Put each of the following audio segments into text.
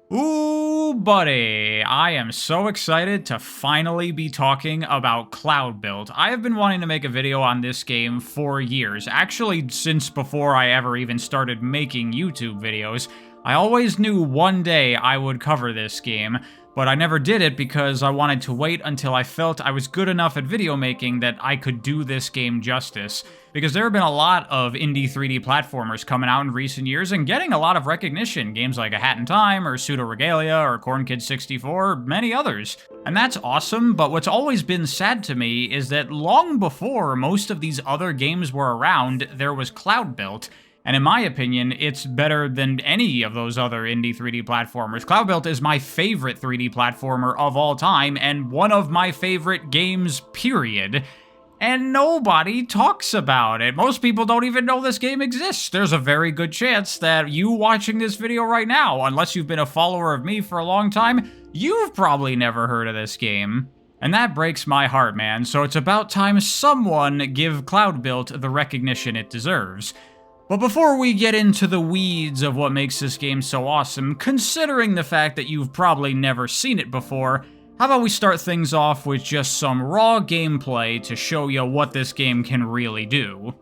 Ooh, buddy, I am so excited to finally be talking about Cloudbuilt. I have been wanting to make a video on this game for years, actually since before I ever even started making YouTube videos. I always knew one day I would cover this game, but I never did it because I wanted to wait until I felt I was good enough at video making that I could do this game justice. Because there have been a lot of indie 3D platformers coming out in recent years and getting a lot of recognition. Games like A Hat in Time, or Pseudo Regalia, or Corn Kid 64, many others. And that's awesome, but what's always been sad to me is that long before most of these other games were around, there was Cloudbuilt. And in my opinion, it's better than any of those other indie 3D platformers. Cloudbuilt is my favorite 3D platformer of all time, and one of my favorite games, period. And nobody talks about it. Most people don't even know this game exists. There's a very good chance that you watching this video right now, unless you've been a follower of me for a long time, you've probably never heard of this game. And that breaks my heart, man, so it's about time someone give Cloudbuilt the recognition it deserves. But before we get into the weeds of what makes this game so awesome, considering the fact that you've probably never seen it before, how about we start things off with just some raw gameplay to show you what this game can really do.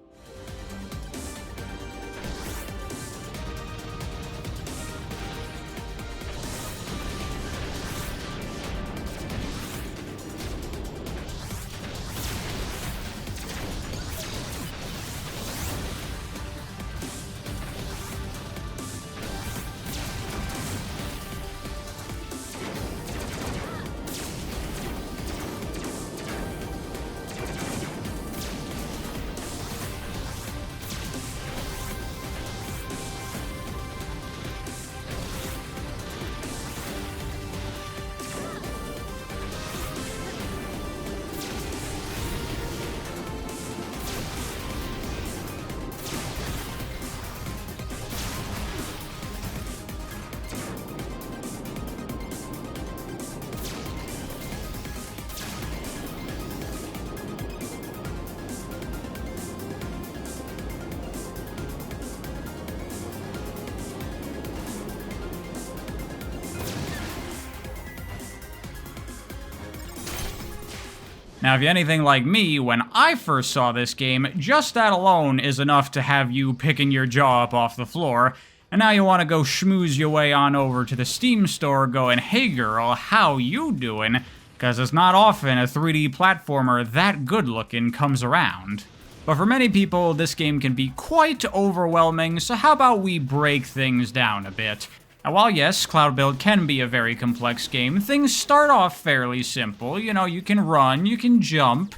Now, if you're anything like me, when I first saw this game, just that alone is enough to have you picking your jaw up off the floor, and now you want to go schmooze your way on over to the Steam store going, "Hey girl, how you doing?" Because it's not often a 3D platformer that good looking comes around. But for many people, this game can be quite overwhelming, so how about we break things down a bit? Now, while yes, Cloudbuilt can be a very complex game, things start off fairly simple. You know, you can run, you can jump.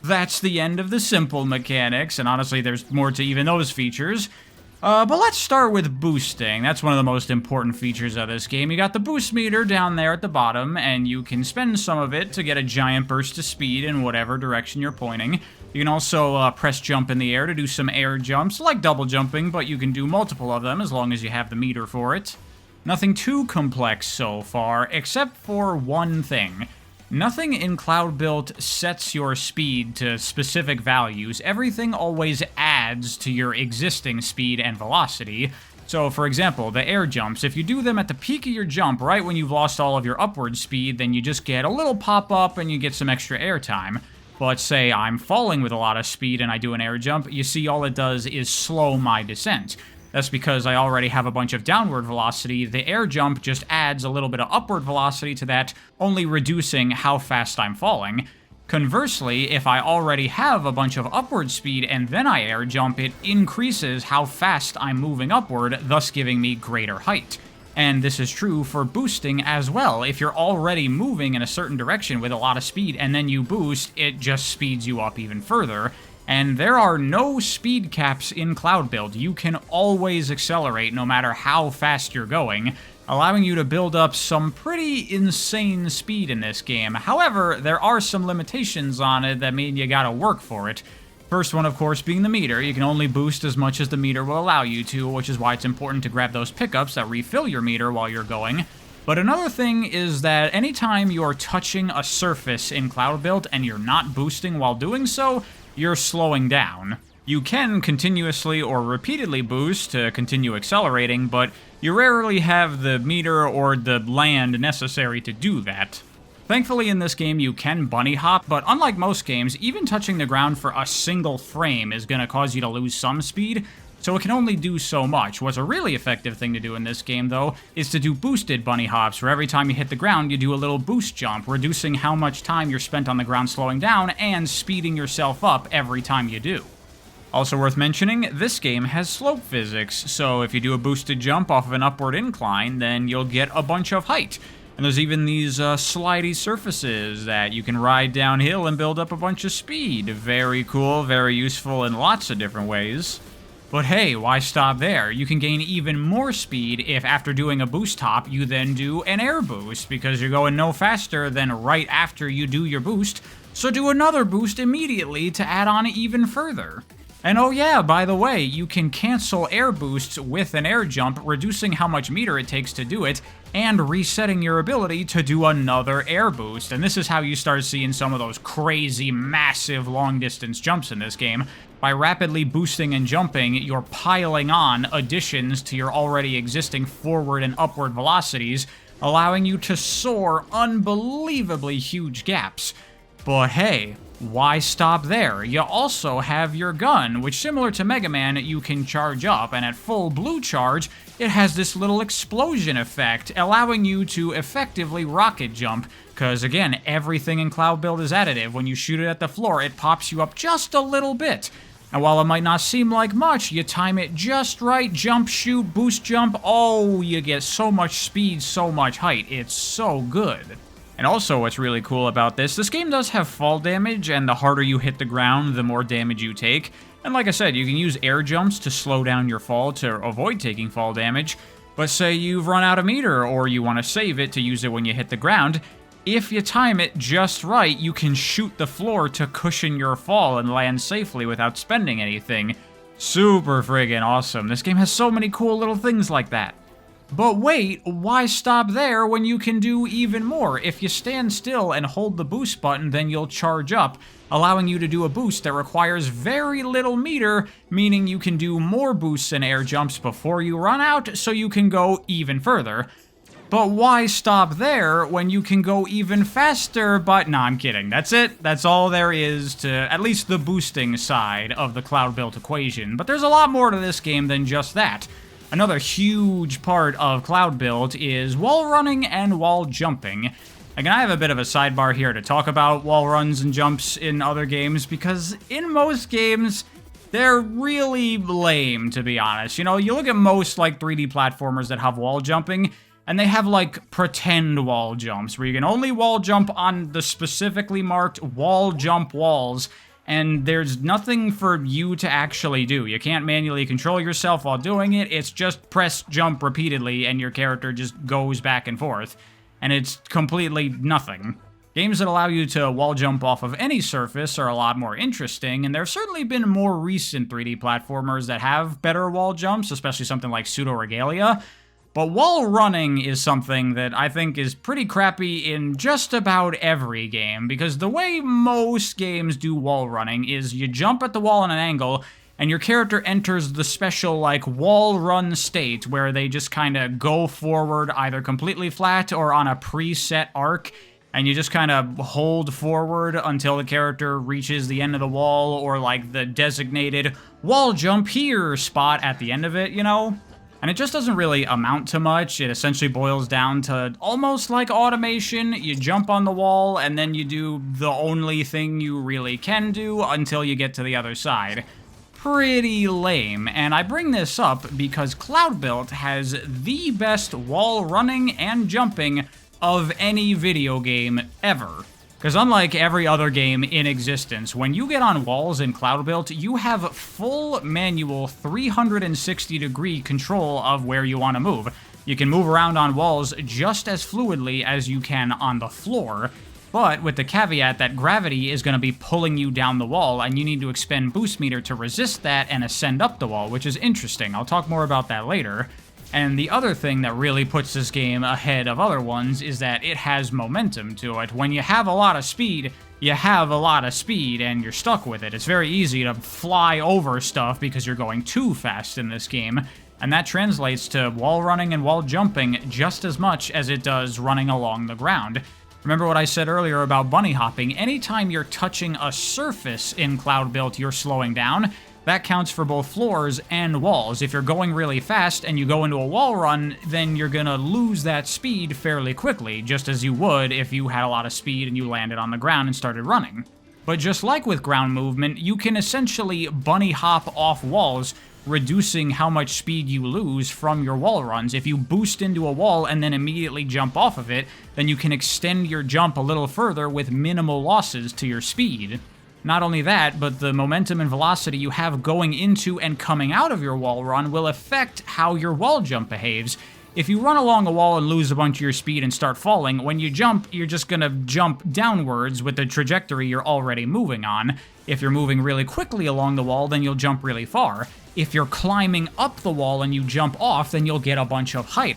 That's the end of the simple mechanics, and honestly, there's more to even those features. But let's start with boosting. That's one of the most important features of this game. You got the boost meter down there at the bottom, and you can spend some of it to get a giant burst of speed in whatever direction you're pointing. You can also press jump in the air to do some air jumps, like double jumping, but you can do multiple of them as long as you have the meter for it. Nothing too complex so far, except for one thing. Nothing in Cloudbuilt sets your speed to specific values. Everything always adds to your existing speed and velocity. So, for example, the air jumps, if you do them at the peak of your jump, right when you've lost all of your upward speed, then you just get a little pop-up and you get some extra air time. But say I'm falling with a lot of speed and I do an air jump, you see all it does is slow my descent. That's because I already have a bunch of downward velocity. The air jump just adds a little bit of upward velocity to that, only reducing how fast I'm falling. Conversely, if I already have a bunch of upward speed and then I air jump, it increases how fast I'm moving upward, thus giving me greater height. And this is true for boosting as well. If you're already moving in a certain direction with a lot of speed and then you boost, it just speeds you up even further. And there are no speed caps in Cloudbuilt. You can always accelerate no matter how fast you're going, allowing you to build up some pretty insane speed in this game. However, there are some limitations on it that mean you gotta work for it. First one, of course, being the meter. You can only boost as much as the meter will allow you to, which is why it's important to grab those pickups that refill your meter while you're going. But another thing is that anytime you're touching a surface in Cloudbuilt and you're not boosting while doing so, you're slowing down. You can continuously or repeatedly boost to continue accelerating, but you rarely have the meter or the land necessary to do that. Thankfully in this game you can bunny hop, but unlike most games, even touching the ground for a single frame is going to cause you to lose some speed, so it can only do so much. What's a really effective thing to do in this game, though, is to do boosted bunny hops, where every time you hit the ground, you do a little boost jump, reducing how much time you're spent on the ground slowing down and speeding yourself up every time you do. Also worth mentioning, this game has slope physics, so if you do a boosted jump off of an upward incline, then you'll get a bunch of height. And there's even these slidey surfaces that you can ride downhill and build up a bunch of speed. Very cool, very useful in lots of different ways. But hey, why stop there? You can gain even more speed if after doing a boost hop, you then do an air boost, because you're going no faster than right after you do your boost, so do another boost immediately to add on even further. And oh yeah, by the way, you can cancel air boosts with an air jump, reducing how much meter it takes to do it, and resetting your ability to do another air boost. And this is how you start seeing some of those crazy, massive, long-distance jumps in this game. By rapidly boosting and jumping, you're piling on additions to your already existing forward and upward velocities, allowing you to soar unbelievably huge gaps. But hey, why stop there? You also have your gun, which, similar to Mega Man, you can charge up, and at full blue charge, it has this little explosion effect, allowing you to effectively rocket jump, because again, everything in Cloudbuilt is additive. When you shoot it at the floor, it pops you up just a little bit. And while it might not seem like much, you time it just right, jump, shoot, boost jump, oh, you get so much speed, so much height. It's so good. And also what's really cool about this game does have fall damage, and the harder you hit the ground, the more damage you take. And like I said, you can use air jumps to slow down your fall to avoid taking fall damage. But say you've run out of meter, or you want to save it to use it when you hit the ground, if you time it just right, you can shoot the floor to cushion your fall and land safely without spending anything. Super friggin' awesome. This game has so many cool little things like that. But wait, why stop there when you can do even more? If you stand still and hold the boost button, then you'll charge up, allowing you to do a boost that requires very little meter, meaning you can do more boosts and air jumps before you run out, so you can go even further. But why stop there when you can go even faster? But no, I'm kidding. That's it. That's all there is to at least the boosting side of the Cloudbuilt equation. But there's a lot more to this game than just that. Another huge part of Cloudbuilt is wall running and wall jumping. Again, I have a bit of a sidebar here to talk about wall runs and jumps in other games, because in most games, they're really lame, to be honest. You know, you look at most, like, 3D platformers that have wall jumping, and they have, like, pretend wall jumps, where you can only wall jump on the specifically marked wall jump walls, and there's nothing for you to actually do. You can't manually control yourself while doing it. It's just press jump repeatedly, and your character just goes back and forth. And it's completely nothing. Games that allow you to wall jump off of any surface are a lot more interesting, and there have certainly been more recent 3D platformers that have better wall jumps, especially something like Pseudo Regalia. But wall running is something that I think is pretty crappy in just about every game, because the way most games do wall running is you jump at the wall on an angle, and your character enters the special, like, wall run state, where they just kind of go forward either completely flat or on a preset arc, and you just kind of hold forward until the character reaches the end of the wall, or, like, the designated wall jump here spot at the end of it, you know? And it just doesn't really amount to much. It essentially boils down to almost like automation. You jump on the wall, and then you do the only thing you really can do until you get to the other side. Pretty lame, and I bring this up because Cloudbuilt has the best wall running and jumping of any video game ever. Because unlike every other game in existence, when you get on walls in Cloudbuilt, you have full manual 360-degree control of where you want to move. You can move around on walls just as fluidly as you can on the floor, but with the caveat that gravity is going to be pulling you down the wall, and you need to expend boost meter to resist that and ascend up the wall, which is interesting. I'll talk more about that later. And the other thing that really puts this game ahead of other ones is that it has momentum to it. When you have a lot of speed, you have a lot of speed and you're stuck with it. It's very easy to fly over stuff because you're going too fast in this game, and that translates to wall running and wall jumping just as much as it does running along the ground. Remember what I said earlier about bunny hopping? Anytime you're touching a surface in Cloudbuilt, you're slowing down. That counts for both floors and walls. If you're going really fast and you go into a wall run, then you're gonna lose that speed fairly quickly, just as you would if you had a lot of speed and you landed on the ground and started running. But just like with ground movement, you can essentially bunny hop off walls, reducing how much speed you lose from your wall runs. If you boost into a wall and then immediately jump off of it, then you can extend your jump a little further with minimal losses to your speed. Not only that, but the momentum and velocity you have going into and coming out of your wall run will affect how your wall jump behaves. If you run along a wall and lose a bunch of your speed and start falling, when you jump, you're just gonna jump downwards with the trajectory you're already moving on. If you're moving really quickly along the wall, then you'll jump really far. If you're climbing up the wall and you jump off, then you'll get a bunch of height.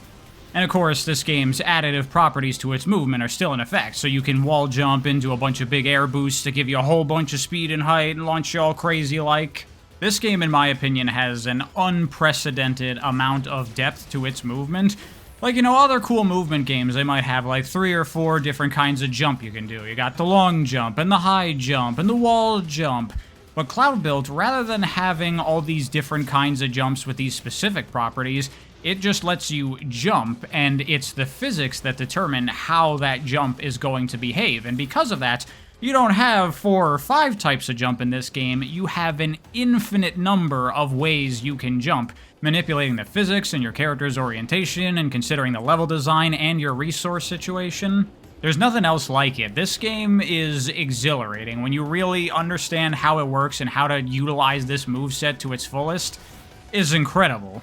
And of course, this game's additive properties to its movement are still in effect, so you can wall jump into a bunch of big air boosts to give you a whole bunch of speed and height and launch you all crazy like. This game, in my opinion, has an unprecedented amount of depth to its movement. Like, other cool movement games, they might have like 3 or 4 different kinds of jump you can do. You got the long jump, and the high jump, and the wall jump. But Cloudbuilt, rather than having all these different kinds of jumps with these specific properties, it just lets you jump, and it's the physics that determine how that jump is going to behave. And because of that, you don't have 4 or 5 types of jump in this game, you have an infinite number of ways you can jump, manipulating the physics and your character's orientation, and considering the level design and your resource situation. There's nothing else like it. This game is exhilarating. When you really understand how it works and how to utilize this moveset to its fullest, is incredible.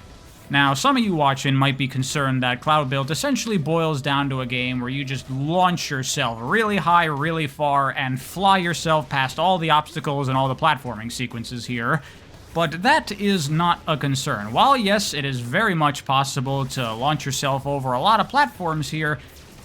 Now, some of you watching might be concerned that Cloudbuilt essentially boils down to a game where you just launch yourself really high, really far, and fly yourself past all the obstacles and all the platforming sequences here. But that is not a concern. While yes, it is very much possible to launch yourself over a lot of platforms here,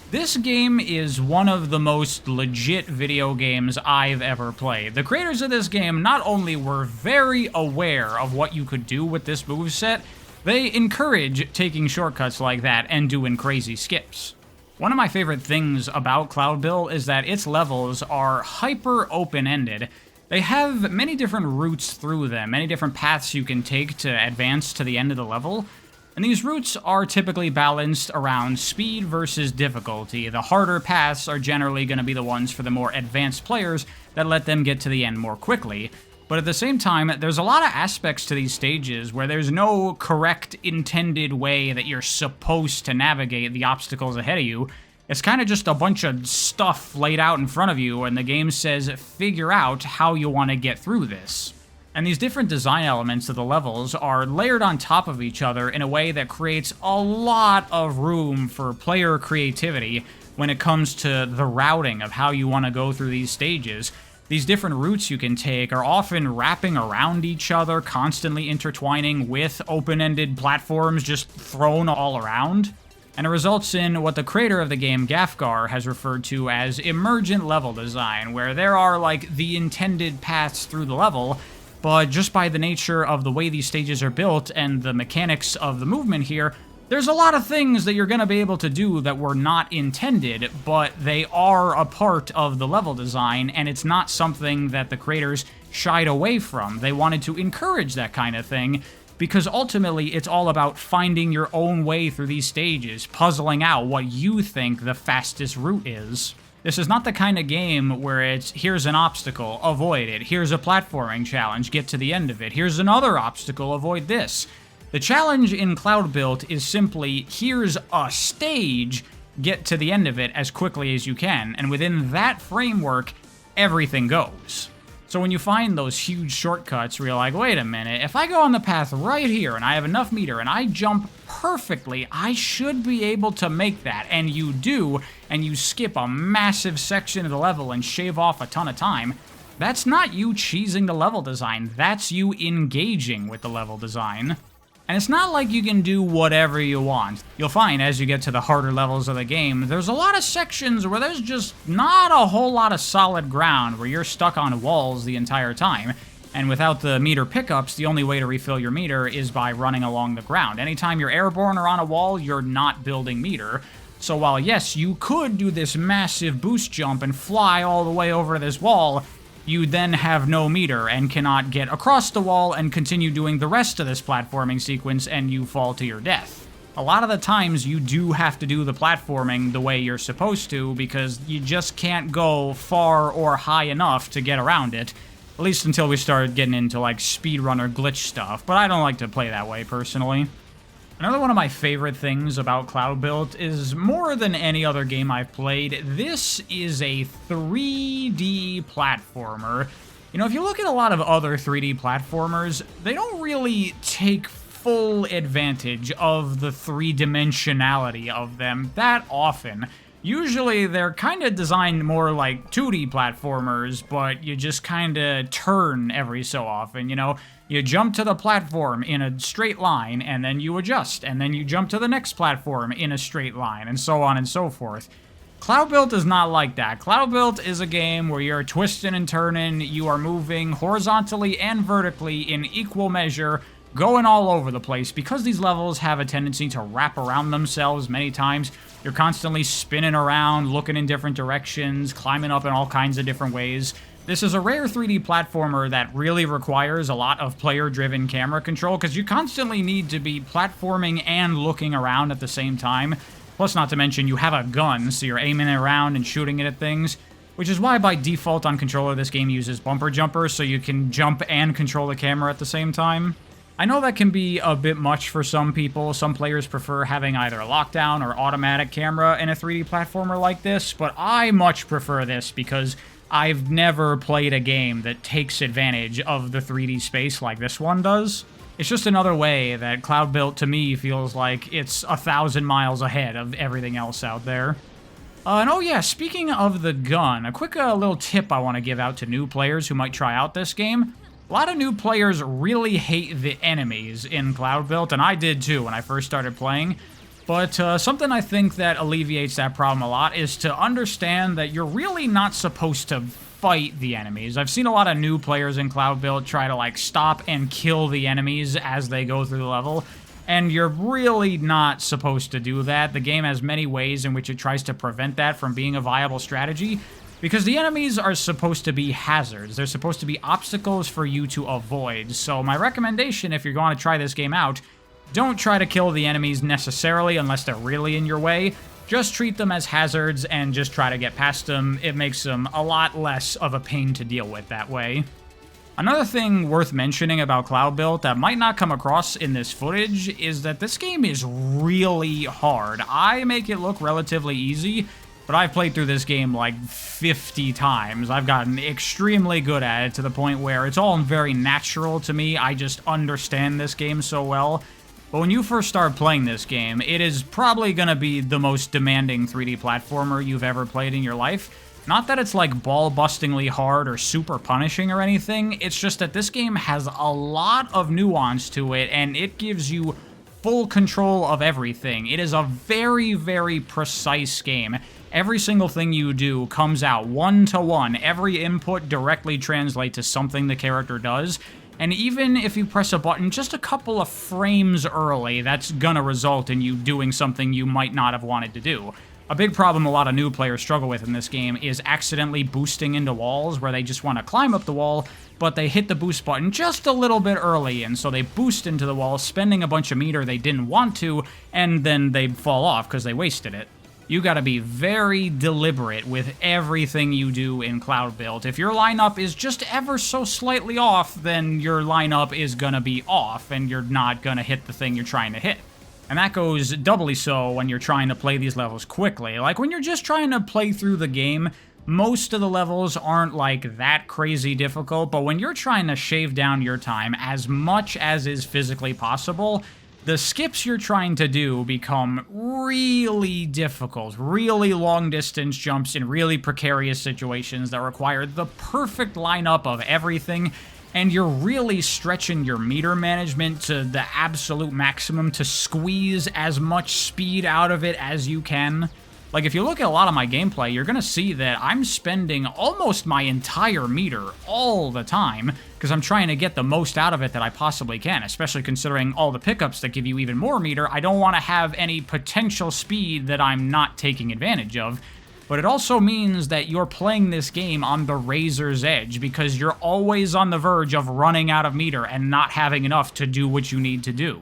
this game is one of the most legit video games I've ever played. The creators of this game not only were very aware of what you could do with this moveset, they encourage taking shortcuts like that and doing crazy skips. One of my favorite things about Cloudbuilt is that its levels are hyper open-ended. They have many different routes through them, many different paths you can take to advance to the end of the level. And these routes are typically balanced around speed versus difficulty. The harder paths are generally going to be the ones for the more advanced players that let them get to the end more quickly. But at the same time, there's a lot of aspects to these stages where there's no correct intended way that you're supposed to navigate the obstacles ahead of you. It's kind of just a bunch of stuff laid out in front of you, and the game says, figure out how you want to get through this. And these different design elements of the levels are layered on top of each other in a way that creates a lot of room for player creativity when it comes to the routing of how you want to go through these stages. These different routes you can take are often wrapping around each other, constantly intertwining with open-ended platforms just thrown all around. And it results in what the creator of the game, Gafgar, has referred to as emergent level design, where there are like the intended paths through the level, but just by the nature of the way these stages are built and the mechanics of the movement here, there's a lot of things that you're going to be able to do that were not intended, but they are a part of the level design, and it's not something that the creators shied away from. They wanted to encourage that kind of thing, because ultimately it's all about finding your own way through these stages, puzzling out what you think the fastest route is. This is not the kind of game where it's, here's an obstacle, avoid it. Here's a platforming challenge, get to the end of it. Here's another obstacle, avoid this. The challenge in Cloudbuilt is simply, here's a stage, get to the end of it as quickly as you can, and within that framework, everything goes. So when you find those huge shortcuts where you're like, wait a minute, if I go on the path right here and I have enough meter and I jump perfectly, I should be able to make that, and you do, and you skip a massive section of the level and shave off a ton of time, that's not you cheesing the level design, that's you engaging with the level design. And it's not like you can do whatever you want. You'll find as you get to the harder levels of the game, there's a lot of sections where there's just not a whole lot of solid ground, where you're stuck on walls the entire time. And without the meter pickups, the only way to refill your meter is by running along the ground. Anytime you're airborne or on a wall, you're not building meter. So while, yes, you could do this massive boost jump and fly all the way over this wall, you then have no meter and cannot get across the wall and continue doing the rest of this platforming sequence, and you fall to your death. A lot of the times you do have to do the platforming the way you're supposed to, because you just can't go far or high enough to get around it. At least until we started getting into like speedrunner glitch stuff, but I don't like to play that way personally. Another one of my favorite things about Cloudbuilt is, more than any other game I've played, this is a 3D platformer. You know, if you look at a lot of other 3D platformers, they don't really take full advantage of the three-dimensionality of them that often. Usually they're kind of designed more like 2D platformers, but you just kind of turn every so often, you know? You jump to the platform in a straight line, and then you adjust, and then you jump to the next platform in a straight line, and so on and so forth. Cloudbuilt is not like that. Cloudbuilt is a game where you're twisting and turning, you are moving horizontally and vertically in equal measure, going all over the place. Because these levels have a tendency to wrap around themselves many times, you're constantly spinning around, looking in different directions, climbing up in all kinds of different ways. This is a rare 3D platformer that really requires a lot of player-driven camera control, because you constantly need to be platforming and looking around at the same time. Plus, not to mention, you have a gun, so you're aiming around and shooting it at things. Which is why, by default on controller, this game uses bumper jumpers, so you can jump and control the camera at the same time. I know that can be a bit much for some people. Some players prefer having either a lockdown or automatic camera in a 3D platformer like this, but I much prefer this because I've never played a game that takes advantage of the 3D space like this one does. It's just another way that Cloudbuilt, to me, feels like it's 1,000 miles ahead of everything else out there. And oh yeah, speaking of the gun, a quick little tip I want to give out to new players who might try out this game. A lot of new players really hate the enemies in Cloudbuilt, and I did too when I first started playing. But something I think that alleviates that problem a lot is to understand that you're really not supposed to fight the enemies. I've seen a lot of new players in Cloudbuilt try to like stop and kill the enemies as they go through the level, and you're really not supposed to do that. The game has many ways in which it tries to prevent that from being a viable strategy, because the enemies are supposed to be hazards. They're supposed to be obstacles for you to avoid. So my recommendation, if you're going to try this game out, don't try to kill the enemies necessarily unless they're really in your way. Just treat them as hazards and just try to get past them. It makes them a lot less of a pain to deal with that way. Another thing worth mentioning about Cloudbuilt that might not come across in this footage is that this game is really hard. I make it look relatively easy, but I've played through this game like 50 times. I've gotten extremely good at it to the point where it's all very natural to me. I just understand this game so well. But when you first start playing this game, it is probably going to be the most demanding 3D platformer you've ever played in your life. Not that it's like ball-bustingly hard or super punishing or anything, it's just that this game has a lot of nuance to it, and it gives you full control of everything. It is a very, very precise game. Every single thing you do comes out one-to-one. Every input directly translates to something the character does. And even if you press a button just a couple of frames early, that's gonna result in you doing something you might not have wanted to do. A big problem a lot of new players struggle with in this game is accidentally boosting into walls where they just want to climb up the wall, but they hit the boost button just a little bit early, and so they boost into the wall, spending a bunch of meter they didn't want to, and then they fall off because they wasted it. You gotta be very deliberate with everything you do in Cloudbuilt. If your lineup is just ever so slightly off, then your lineup is gonna be off, and you're not gonna hit the thing you're trying to hit. And that goes doubly so when you're trying to play these levels quickly. Like, when you're just trying to play through the game, most of the levels aren't like that crazy difficult, but when you're trying to shave down your time as much as is physically possible, the skips you're trying to do become really difficult. Really long distance jumps in really precarious situations that require the perfect lineup of everything. and you're really stretching your meter management to the absolute maximum to squeeze as much speed out of it as you can. Like, if you look at a lot of my gameplay, you're gonna see that I'm spending almost my entire meter all the time, because I'm trying to get the most out of it that I possibly can, especially considering all the pickups that give you even more meter. I don't want to have any potential speed that I'm not taking advantage of. But it also means that you're playing this game on the razor's edge, because you're always on the verge of running out of meter and not having enough to do what you need to do.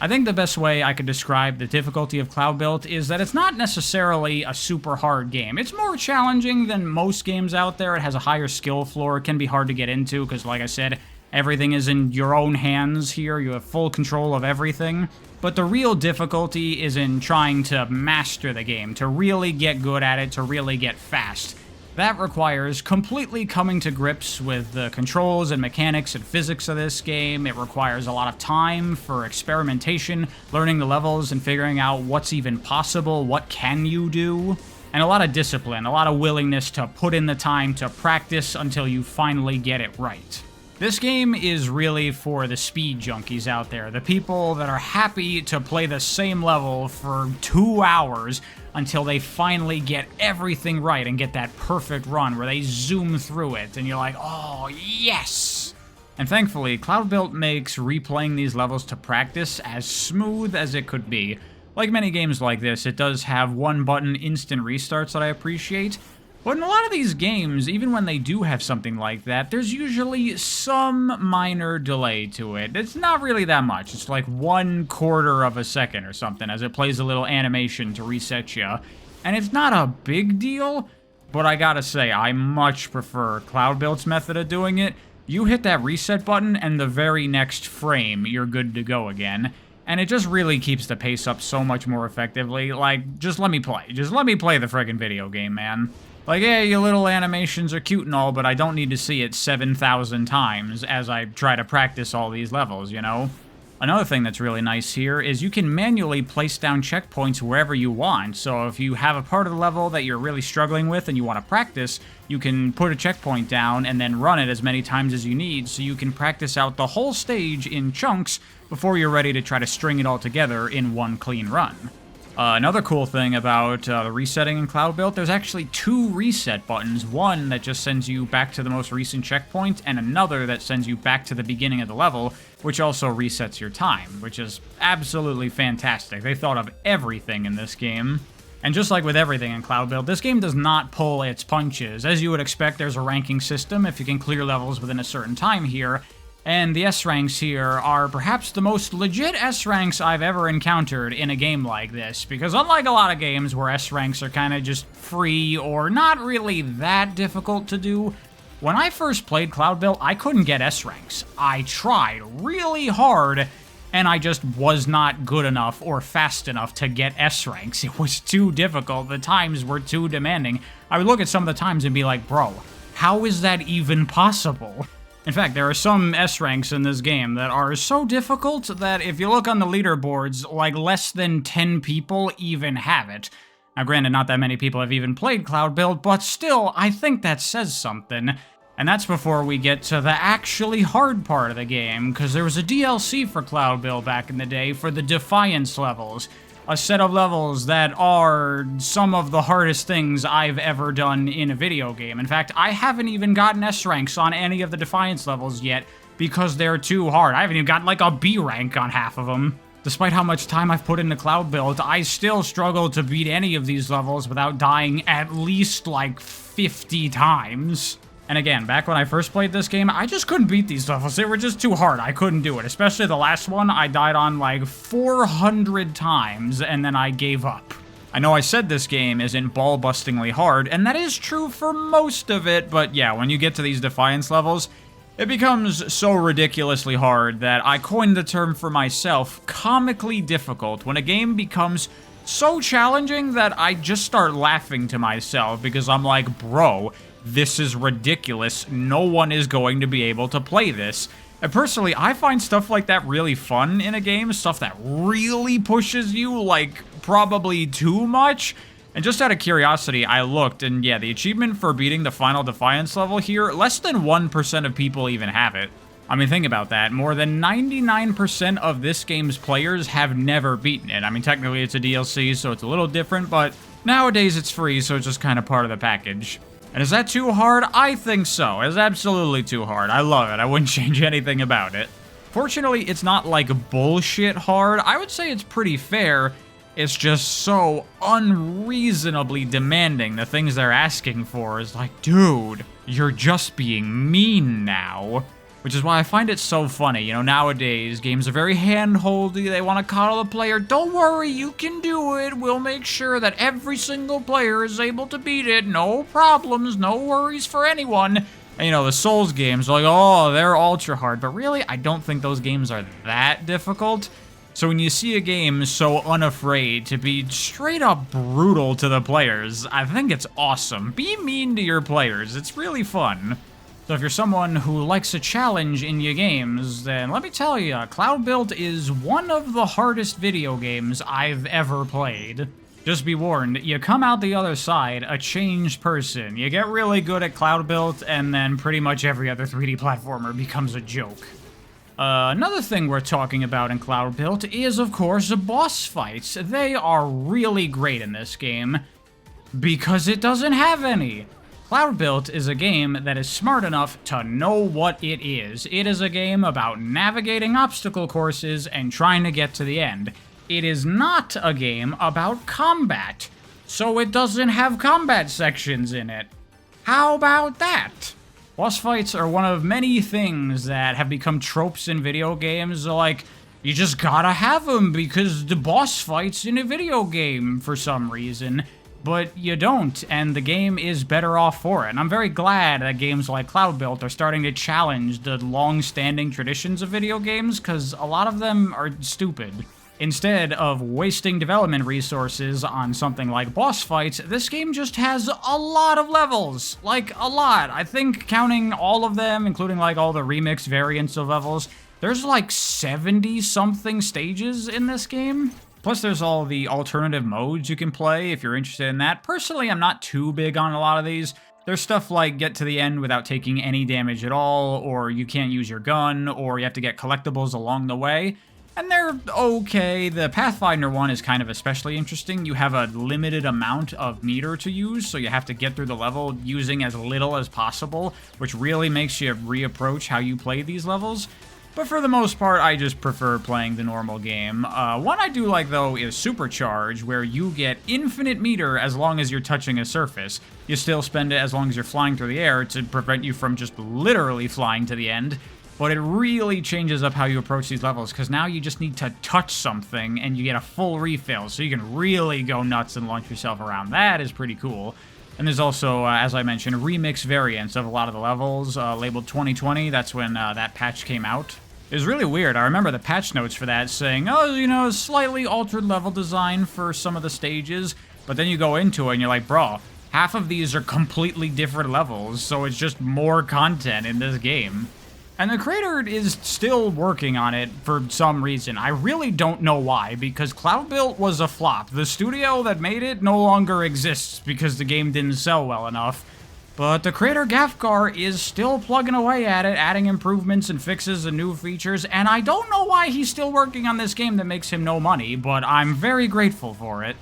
I think the best way I could describe the difficulty of Cloudbuilt is that it's not necessarily a super hard game. It's more challenging than most games out there. It has a higher skill floor. It can be hard to get into because, like I said, everything is in your own hands here. You have full control of everything. But the real difficulty is in trying to master the game, to really get good at it, to really get fast. That requires completely coming to grips with the controls and mechanics and physics of this game. It requires a lot of time for experimentation, learning the levels and figuring out what's even possible, what can you do, and a lot of discipline, a lot of willingness to put in the time to practice until you finally get it right. This game is really for the speed junkies out there, the people that are happy to play the same level for 2 hours until they finally get everything right and get that perfect run where they zoom through it and you're like, oh, yes! And thankfully, Cloudbuilt makes replaying these levels to practice as smooth as it could be. Like many games like this, it does have one-button instant restarts that I appreciate. But in a lot of these games, even when they do have something like that, there's usually some minor delay to it. It's not really that much. It's like 1/4 of a second or something as it plays a little animation to reset you. And it's not a big deal, but I gotta say, I much prefer Cloudbuilt's method of doing it. You hit that reset button, and the very next frame, you're good to go again. And it just really keeps the pace up so much more effectively. Like, just let me play. Just let me play the friggin' video game, man. Like, yeah, your little animations are cute and all, but I don't need to see it 7,000 times as I try to practice all these levels, you know? Another thing that's really nice here is you can manually place down checkpoints wherever you want. So if you have a part of the level that you're really struggling with and you want to practice, you can put a checkpoint down and then run it as many times as you need so you can practice out the whole stage in chunks before you're ready to try to string it all together in one clean run. Another cool thing about the resetting in Cloudbuilt, there's actually 2 reset buttons. One that just sends you back to the most recent checkpoint, and another that sends you back to the beginning of the level, which also resets your time, which is absolutely fantastic. They thought of everything in this game. And just like with everything in Cloudbuilt, this game does not pull its punches. As you would expect, there's a ranking system if you can clear levels within a certain time here. And the S-ranks here are perhaps the most legit S-ranks I've ever encountered in a game like this, because unlike a lot of games where S-ranks are kind of just free or not really that difficult to do, when I first played Cloudbuilt, I couldn't get S-ranks. I tried really hard, and I just was not good enough or fast enough to get S-ranks. It was too difficult. The times were too demanding. I would look at some of the times and be like, bro, how is that even possible? In fact, there are some S-ranks in this game that are so difficult that if you look on the leaderboards, like less than 10 people even have it. Now granted, not that many people have even played Cloudbuilt, but still, I think that says something. And that's before we get to the actually hard part of the game, because there was a DLC for Cloudbuilt back in the day for the Defiance levels. A set of levels that are some of the hardest things I've ever done in a video game. In fact, I haven't even gotten S ranks on any of the Defiance levels yet because they're too hard. I haven't even gotten like a B rank on half of them. Despite how much time I've put into Cloudbuilt, I still struggle to beat any of these levels without dying at least like 50 times. And again, back when I first played this game, I just couldn't beat these levels. They were just too hard. I couldn't do it. Especially the last one, I died on like 400 times, and then I gave up. I know I said this game isn't ball-bustingly hard, and that is true for most of it, but yeah, when you get to these Defiance levels, it becomes so ridiculously hard that I coined the term for myself, comically difficult, when a game becomes so challenging that I just start laughing to myself because I'm like, bro, this is ridiculous. No one is going to be able to play this. And personally, I find stuff like that really fun in a game, stuff that really pushes you, like, probably too much. And just out of curiosity, I looked, and yeah, the achievement for beating the final Defiance level here, less than 1% of people even have it. I mean, think about that. More than 99% of this game's players have never beaten it. I mean, technically it's a DLC, so it's a little different, but nowadays it's free, so it's just kind of part of the package. And is that too hard? I think so. It's absolutely too hard. I love it. I wouldn't change anything about it. Fortunately, it's not like bullshit hard. I would say it's pretty fair. It's just so unreasonably demanding. The things they're asking for is like, dude, you're just being mean now. Which is why I find it so funny. You know, nowadays, games are very hand-holdy. They want to coddle the player. Don't worry, you can do it. We'll make sure that every single player is able to beat it. No problems, no worries for anyone. And, you know, the Souls games are like, oh, they're ultra hard. But really, I don't think those games are that difficult. So when you see a game so unafraid to be straight up brutal to the players, I think it's awesome. Be mean to your players. It's really fun. So if you're someone who likes a challenge in your games, then let me tell you, Cloudbuilt is one of the hardest video games I've ever played. Just be warned, you come out the other side a changed person. You get really good at Cloudbuilt, and then pretty much every other 3D platformer becomes a joke. Another thing we're talking about in Cloudbuilt is, of course, boss fights. They are really great in this game, because it doesn't have any. Cloudbuilt is a game that is smart enough to know what it is. It is a game about navigating obstacle courses and trying to get to the end. It is not a game about combat, so it doesn't have combat sections in it. How about that? Boss fights are one of many things that have become tropes in video games, like, you just gotta have them because the boss fight's in a video game for some reason. But you don't, and the game is better off for it. And I'm very glad that games like Cloudbuilt are starting to challenge the long-standing traditions of video games, because a lot of them are stupid. Instead of wasting development resources on something like boss fights, this game just has a lot of levels. Like, a lot. I think counting all of them, including like all the remixed variants of levels, there's like 70-something stages in this game. Plus, there's all the alternative modes you can play if you're interested in that. Personally, I'm not too big on a lot of these. There's stuff like get to the end without taking any damage at all, or you can't use your gun, or you have to get collectibles along the way. And they're okay. The Pathfinder one is kind of especially interesting. You have a limited amount of meter to use, so you have to get through the level using as little as possible, which really makes you reapproach how you play these levels. But for the most part, I just prefer playing the normal game. One I do like, though, is Supercharge, where you get infinite meter as long as you're touching a surface. You still spend it as long as you're flying through the air to prevent you from just literally flying to the end. But it really changes up how you approach these levels, because now you just need to touch something and you get a full refill, so you can really go nuts and launch yourself around. That is pretty cool. And there's also, as I mentioned, remix variants of a lot of the levels, labeled 2020. That's when that patch came out. It was really weird. I remember the patch notes for that saying, oh, you know, slightly altered level design for some of the stages. But then you go into it and you're like, bro, half of these are completely different levels, so it's just more content in this game. And the creator is still working on it for some reason. I really don't know why, because Cloudbuilt was a flop. The studio that made it no longer exists because the game didn't sell well enough. But the creator Gafgar is still plugging away at it, adding improvements and fixes and new features, and I don't know why he's still working on this game that makes him no money, but I'm very grateful for it.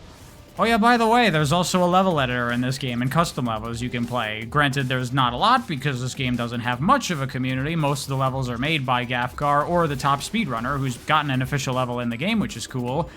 Oh yeah, by the way, there's also a level editor in this game and custom levels you can play. Granted, there's not a lot because this game doesn't have much of a community. Most of the levels are made by Gafgar or the top speedrunner, who's gotten an official level in the game, which is cool.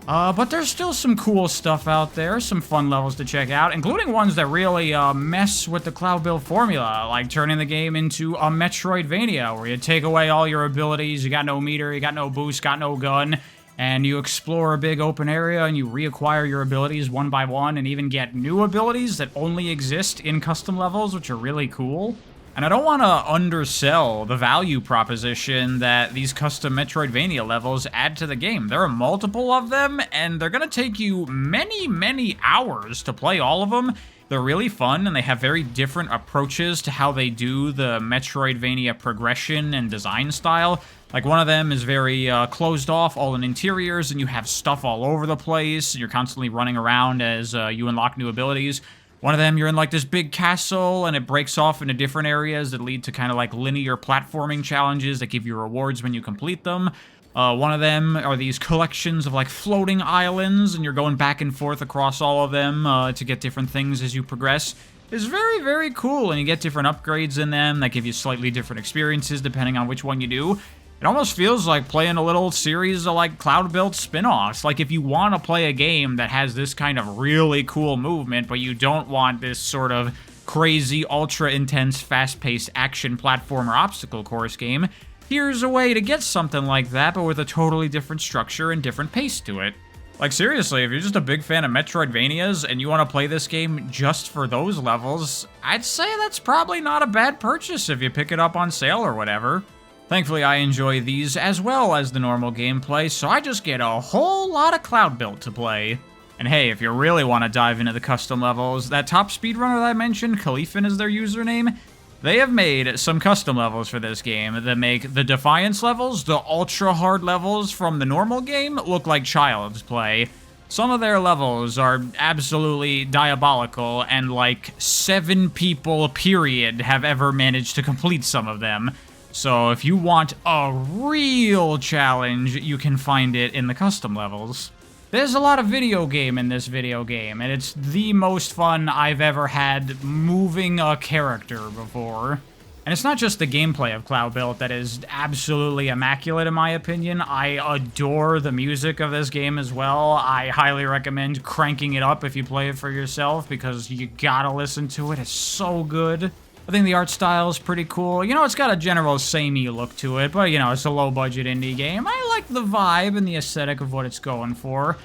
But there's still some cool stuff out there, some fun levels to check out, including ones that really mess with the Cloudbuilt formula, like turning the game into a Metroidvania, where you take away all your abilities, you got no meter, you got no boost, got no gun, and you explore a big open area and you reacquire your abilities one by one and even get new abilities that only exist in custom levels, which are really cool. And I don't want to undersell the value proposition that these custom Metroidvania levels add to the game. There are multiple of them, and they're going to take you many, many hours to play all of them. They're really fun, and they have very different approaches to how they do the Metroidvania progression and design style. Like, one of them is very closed off, all in interiors, and you have stuff all over the place. You're constantly running around as you unlock new abilities. One of them, you're in like this big castle and it breaks off into different areas that lead to kind of like linear platforming challenges that give you rewards when you complete them. One of them are these collections of like floating islands and you're going back and forth across all of them to get different things as you progress. It's very, very cool, and you get different upgrades in them that give you slightly different experiences depending on which one you do. It almost feels like playing a little series of like Cloudbuilt spin-offs. Like if you want to play a game that has this kind of really cool movement, but you don't want this sort of crazy, ultra-intense, fast-paced action platformer obstacle course game, here's a way to get something like that, but with a totally different structure and different pace to it. Like seriously, if you're just a big fan of Metroidvanias and you want to play this game just for those levels, I'd say that's probably not a bad purchase if you pick it up on sale or whatever. Thankfully, I enjoy these as well as the normal gameplay, so I just get a whole lot of Cloudbuilt to play. And hey, if you really want to dive into the custom levels, that top speedrunner that I mentioned, Khalifin is their username, they have made some custom levels for this game that make the Defiance levels, the ultra-hard levels from the normal game, look like child's play. Some of their levels are absolutely diabolical, and like 7 people, period, have ever managed to complete some of them. So if you want a real challenge, you can find it in the custom levels. There's a lot of video game in this video game, and it's the most fun I've ever had moving a character before. And it's not just the gameplay of Cloudbuilt that is absolutely immaculate in my opinion. I adore the music of this game as well. I highly recommend cranking it up if you play it for yourself, because you gotta listen to it. It's so good. I think the art style is pretty cool. You know, it's got a general samey look to it, but, you know, it's a low-budget indie game. I like the vibe and the aesthetic of what it's going for.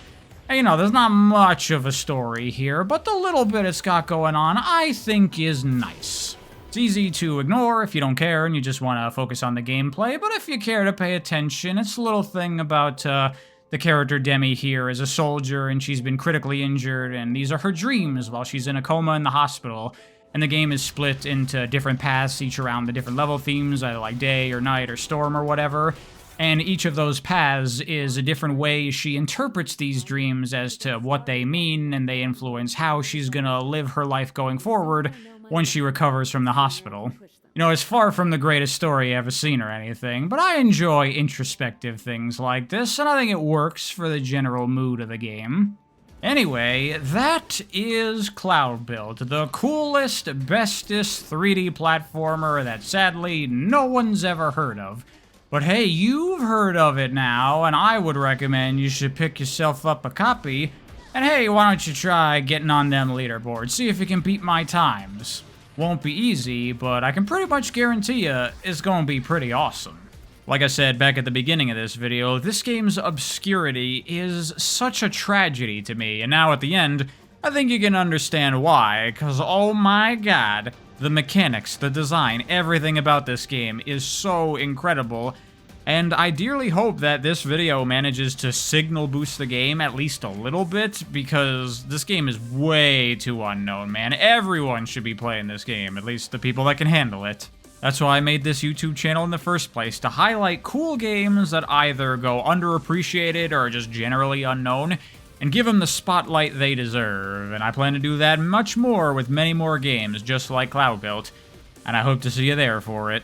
And, you know, there's not much of a story here, but the little bit it's got going on, I think is nice. It's easy to ignore if you don't care and you just want to focus on the gameplay, but if you care to pay attention, it's a little thing about, the character Demi here is a soldier and she's been critically injured, and these are her dreams while she's in a coma in the hospital. And the game is split into different paths, each around the different level themes, either like day or night or storm or whatever. And each of those paths is a different way she interprets these dreams as to what they mean, and they influence how she's gonna live her life going forward once she recovers from the hospital. You know, it's far from the greatest story I've ever seen or anything, but I enjoy introspective things like this, and I think it works for the general mood of the game. Anyway, that is Cloudbuilt, the coolest, bestest 3D platformer that sadly no one's ever heard of. But hey, you've heard of it now, and I would recommend you should pick yourself up a copy. And hey, why don't you try getting on them leaderboards, see if you can beat my times. Won't be easy, but I can pretty much guarantee you it's gonna be pretty awesome. Like I said back at the beginning of this video, this game's obscurity is such a tragedy to me, and now at the end, I think you can understand why, because oh my god, the mechanics, the design, everything about this game is so incredible, and I dearly hope that this video manages to signal boost the game at least a little bit, because this game is way too unknown, man. Everyone should be playing this game, at least the people that can handle it. That's why I made this YouTube channel in the first place, to highlight cool games that either go underappreciated or are just generally unknown, and give them the spotlight they deserve. And I plan to do that much more with many more games just like Cloudbuilt, and I hope to see you there for it.